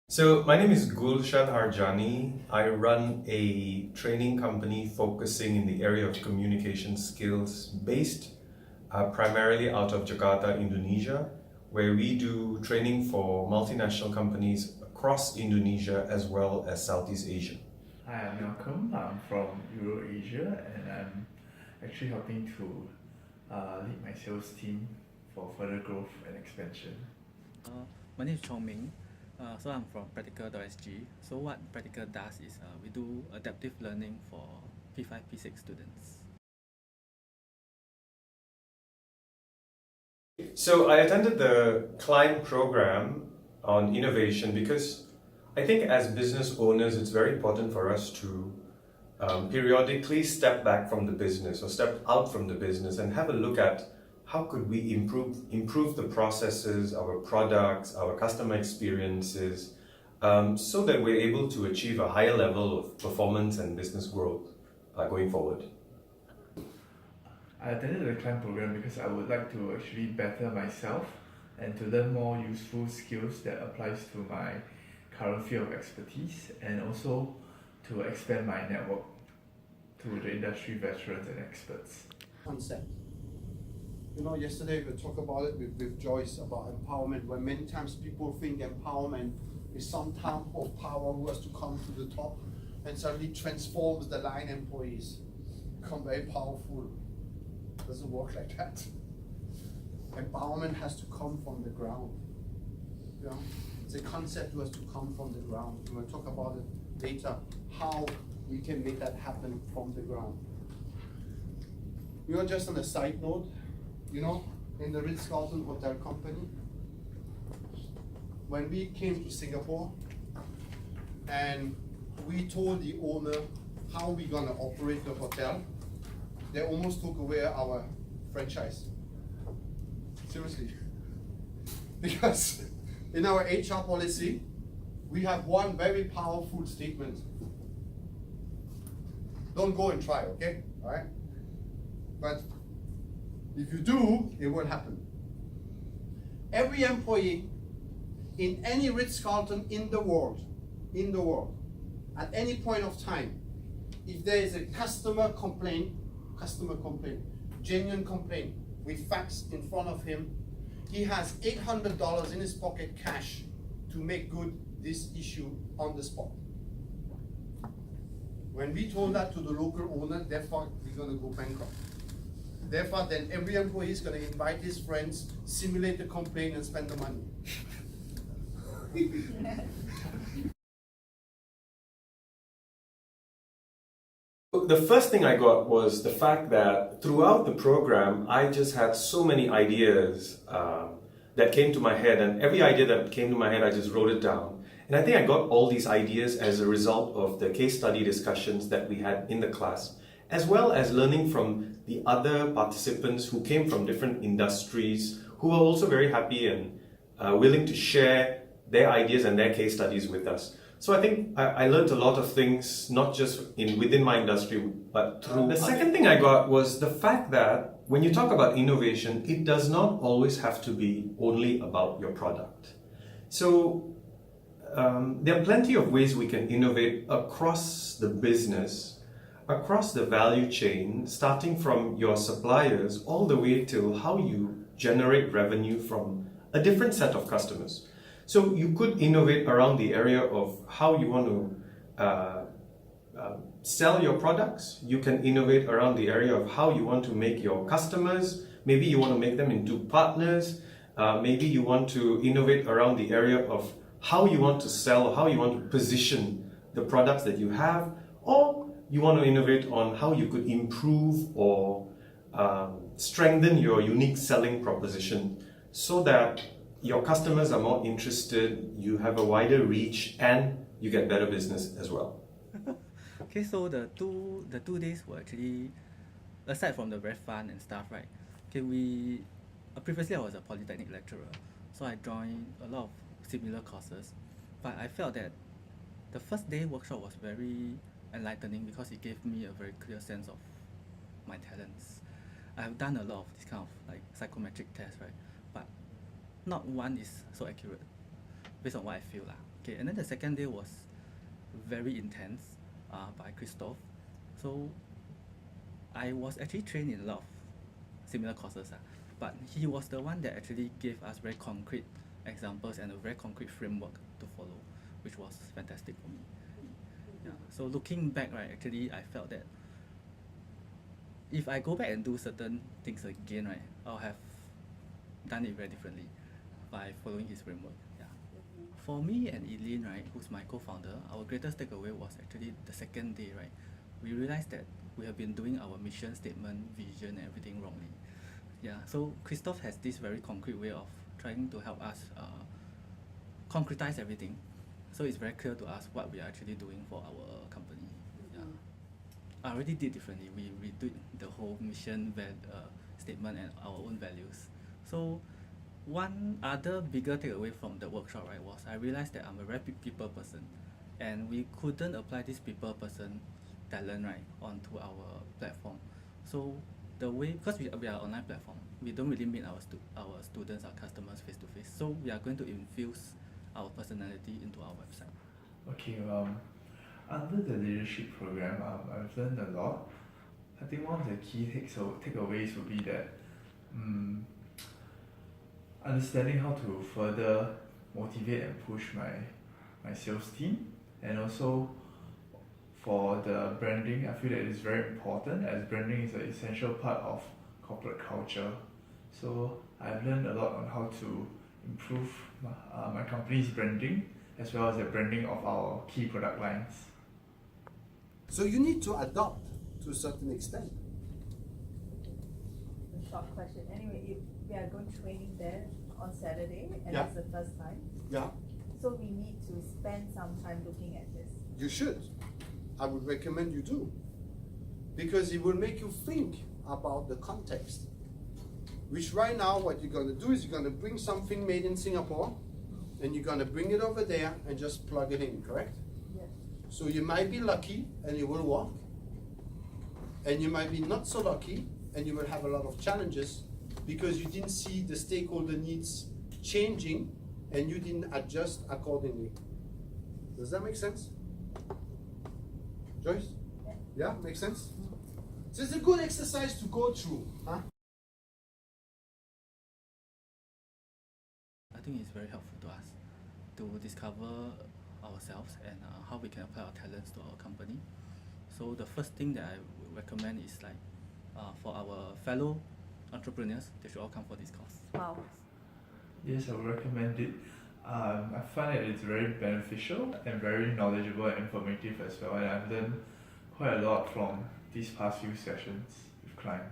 So my name is Gulshan Harjani. I run a training company focusing in the area of communication skills based primarily out of Jakarta, Indonesia, where we do training for multinational companies across Indonesia as well as Southeast Asia. Hi, I'm Malcolm. I'm from Euro-Asia and I'm actually helping to lead my sales team for further growth and expansion. My name is Chong Ming. So I'm from Practical.sg. So what Practical does is we do adaptive learning for P5, P6 students. So I attended the CLIMB program on innovation because I think as business owners, it's very important for us to periodically step back from the business or step out from the business and have a look at how could we improve the processes, our products, our customer experiences, so that we're able to achieve a higher level of performance and business growth going forward. I attended the CLIMB program because I would like to actually better myself and to learn more useful skills that applies to my current field of expertise and also to expand my network to the industry veterans and experts. Concept. You know, yesterday we talked about it with Joyce about empowerment, where many times people think empowerment is some type of power who has to come to the top and suddenly transforms the line employees, become very powerful. It doesn't work like that. Empowerment has to come from the ground. You know, it's a concept who has to come from the ground. We'll talk about it later, how we can make that happen from the ground. You know, just on a side note, you know, in the Ritz-Carlton Hotel Company, when we came to Singapore and we told the owner how we're gonna operate the hotel, they almost took away our franchise. Seriously. Because in our HR policy, we have one very powerful statement. Don't go and try, okay? All right? But if you do, it will happen. Every employee in any Ritz-Carlton in the world, at any point of time, if there is a customer complaint, genuine complaint, with facts in front of him, he has $800 in his pocket cash to make good this issue on the spot. When we told that to the local owner, therefore we're gonna go bankrupt. Therefore, then every employee is going to invite his friends, simulate the complaint, and spend the money. The first thing I got was the fact that throughout the program, I just had so many ideas that came to my head, and every idea that came to my head, I just wrote it down. And I think I got all these ideas as a result of the case study discussions that we had in the class, as well as learning from the other participants who came from different industries, who were also very happy and willing to share their ideas and their case studies with us. So I think I learned a lot of things, not just within my industry, but through. The second thing I got was the fact that when you talk about innovation, it does not always have to be only about your product. So there are plenty of ways we can innovate across the business, across the value chain, starting from your suppliers all the way till how you generate revenue from a different set of customers. So you could innovate around the area of how you want to sell your products. You can innovate around the area of how you want to make your customers. Maybe you want to make them into partners. Maybe you want to innovate around the area of how you want to sell, how you want to position the products that you have, or you want to innovate on how you could improve or strengthen your unique selling proposition so that your customers are more interested, you have a wider reach, and you get better business as well. Okay, so the two days were actually, aside from the very fun and stuff, right? Okay, previously I was a polytechnic lecturer, so I joined a lot of similar courses, but I felt that the first day workshop was very enlightening because it gave me a very clear sense of my talents. I have done a lot of this kind of like psychometric tests, right? But not one is so accurate based on what I feel lah. Okay, and then the second day was very intense by Christophe. So I was actually trained in a lot of similar courses, but he was the one that actually gave us very concrete examples and a very concrete framework to follow, which was fantastic for me. Yeah. So looking back, right, actually I felt that if I go back and do certain things again, right, I'll have done it very differently by following his framework. Yeah. For me and Eileen, right, who's my co-founder, our greatest takeaway was actually the second day, right. We realized that we have been doing our mission statement, vision, and everything wrongly. Yeah. So Christophe has this very concrete way of trying to help us concretize everything. So it's very clear to us what we are actually doing for our company. Yeah. I already did differently. We redid the whole mission statement and our own values. So one other bigger takeaway from the workshop, right, was I realized that I'm a very people person, and we couldn't apply this people person talent, right, onto our platform. So the way, because we are an online platform, we don't really meet our students, our customers face to face. So we are going to infuse our personality into our website. Okay, under the leadership program, I've learned a lot. I think one of the key takeaways would be that understanding how to further motivate and push my sales team, and also for the branding, I feel that it's very important, as branding is an essential part of corporate culture. So I've learned a lot on how to improve my company's branding, as well as the branding of our key product lines. So you need to adopt to a certain extent. A short question. Anyway, if we are going training there on Saturday, and Yeah. that's the first time, Yeah, so we need to spend some time looking at this. you should. I would recommend you do. Because it will make you think about the context. Which right now, what you're going to do is you're going to bring something made in Singapore, and you're going to bring it over there and just plug it in, correct? Yes. So you might be lucky and it will work, and you might be not so lucky and you will have a lot of challenges because you didn't see the stakeholder needs changing and you didn't adjust accordingly. Does that make sense? Joyce? Yeah. Yeah, makes sense? So it's a good exercise to go through, huh? I think it's very helpful to us to discover ourselves and how we can apply our talents to our company. So the first thing that I would recommend is like for our fellow entrepreneurs, they should all come for this course. Wow. Yes, I would recommend it. I find that it's very beneficial and very knowledgeable and informative as well, and I've learned quite a lot from these past few sessions with CLIMB.